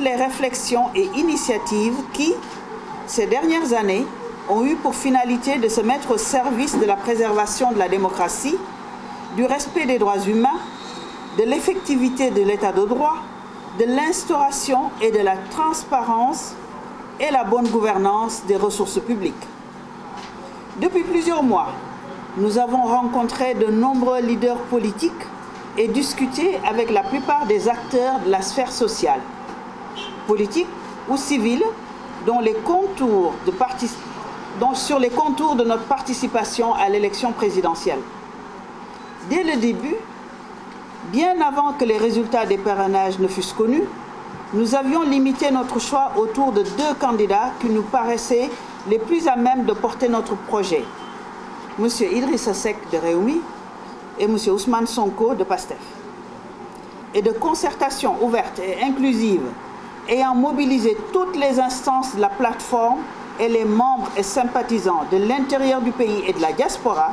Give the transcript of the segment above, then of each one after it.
les réflexions et initiatives qui, ces dernières années, ont eu pour finalité de se mettre au service de la préservation de la démocratie, du respect des droits humains, de l'effectivité de l'état de droit, de l'instauration et de la transparence et la bonne gouvernance des ressources publiques. Depuis plusieurs mois, nous avons rencontré de nombreux leaders politiques et discuté avec la plupart des acteurs de la sphère sociale, politique ou civile, sur les contours de notre participation à l'élection présidentielle. Dès le début, bien avant que les résultats des parrainages ne fussent connus, nous avions limité notre choix autour de 2 candidats qui nous paraissaient les plus à même de porter notre projet, M. Idrissa Seck de Rewmi et M. Ousmane Sonko de PASTEF. Et de concertation ouverte et inclusive, ayant mobilisé toutes les instances de la plateforme et les membres et sympathisants de l'intérieur du pays et de la diaspora,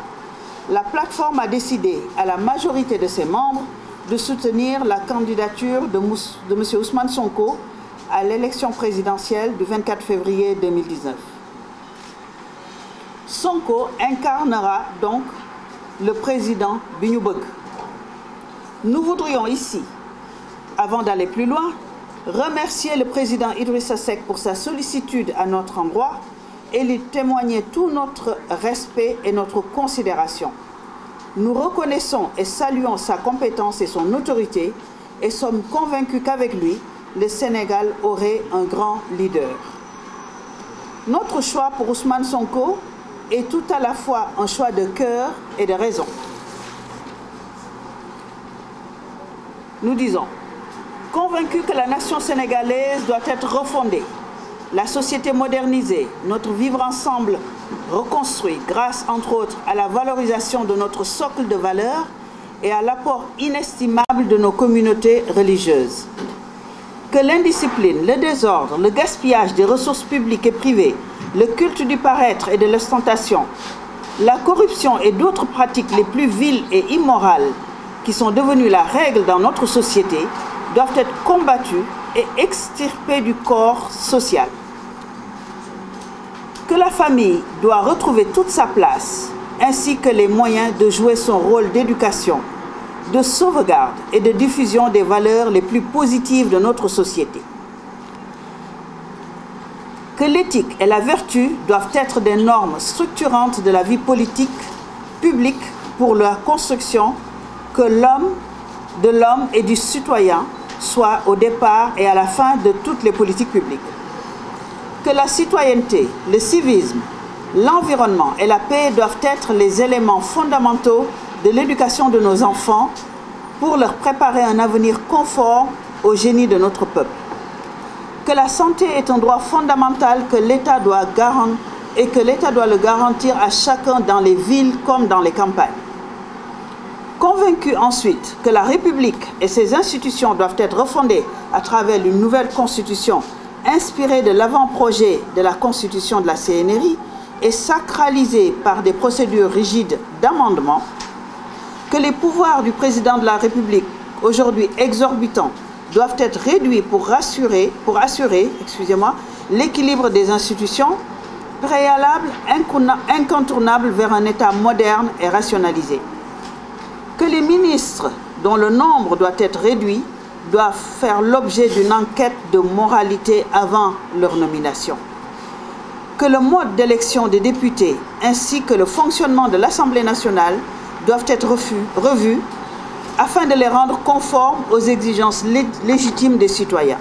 la plateforme a décidé, à la majorité de ses membres, de soutenir la candidature de M. Ousmane Sonko à l'élection présidentielle du 24 février 2019. Sonko incarnera donc le président bi ñu bëgg. Nous voudrions ici, avant d'aller plus loin, remercier le président Idrissa Seck pour sa sollicitude à notre endroit et lui témoigner tout notre respect et notre considération. Nous reconnaissons et saluons sa compétence et son autorité et sommes convaincus qu'avec lui, le Sénégal aurait un grand leader. Notre choix pour Ousmane Sonko est tout à la fois un choix de cœur et de raison. Nous disons, convaincus que la nation sénégalaise doit être refondée, la société modernisée, notre vivre ensemble reconstruit grâce, entre autres, à la valorisation de notre socle de valeurs et à l'apport inestimable de nos communautés religieuses. Que l'indiscipline, le désordre, le gaspillage des ressources publiques et privées, le culte du paraître et de l'ostentation, la corruption et d'autres pratiques les plus viles et immorales qui sont devenues la règle dans notre société doivent être combattues et extirpées du corps social. Que la famille doit retrouver toute sa place, ainsi que les moyens de jouer son rôle d'éducation, de sauvegarde et de diffusion des valeurs les plus positives de notre société. Que l'éthique et la vertu doivent être des normes structurantes de la vie politique publique pour la construction que de l'homme et du citoyen soit au départ et à la fin de toutes les politiques publiques. Que la citoyenneté, le civisme, l'environnement et la paix doivent être les éléments fondamentaux de l'éducation de nos enfants pour leur préparer un avenir conforme au génie de notre peuple. Que la santé est un droit fondamental que l'État doit le garantir à chacun dans les villes comme dans les campagnes. Convaincu ensuite que la République et ses institutions doivent être refondées à travers une nouvelle constitution inspirée de l'avant-projet de la constitution de la CNRI et sacralisée par des procédures rigides d'amendement, que les pouvoirs du président de la République, aujourd'hui exorbitants, doivent être réduits pour assurer l'équilibre des institutions, préalable incontournable vers un État moderne et rationalisé. Que les ministres, dont le nombre doit être réduit, doivent faire l'objet d'une enquête de moralité avant leur nomination. Que le mode d'élection des députés ainsi que le fonctionnement de l'Assemblée nationale doivent être revus afin de les rendre conformes aux exigences légitimes des citoyens.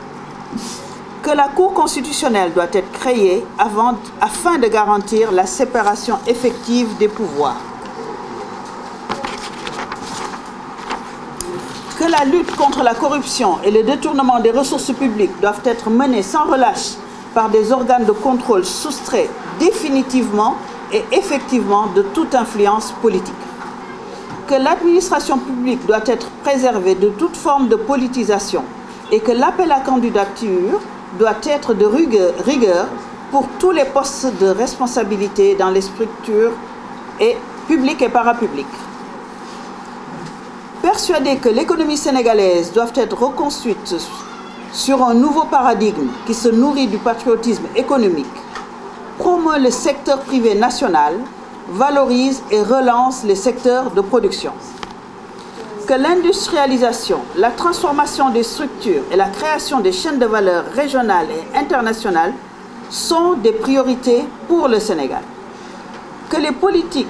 Que la Cour constitutionnelle doit être créée afin de garantir la séparation effective des pouvoirs. Que la lutte contre la corruption et le détournement des ressources publiques doivent être menées sans relâche par des organes de contrôle soustraits définitivement et effectivement de toute influence politique. Que l'administration publique doit être préservée de toute forme de politisation et que l'appel à candidature doit être de rigueur pour tous les postes de responsabilité dans les structures publiques et parapubliques. Persuadés que l'économie sénégalaise doit être reconstruite sur un nouveau paradigme qui se nourrit du patriotisme économique, promeut le secteur privé national, valorise et relance les secteurs de production. Que l'industrialisation, la transformation des structures et la création des chaînes de valeur régionales et internationales sont des priorités pour le Sénégal. Que les politiques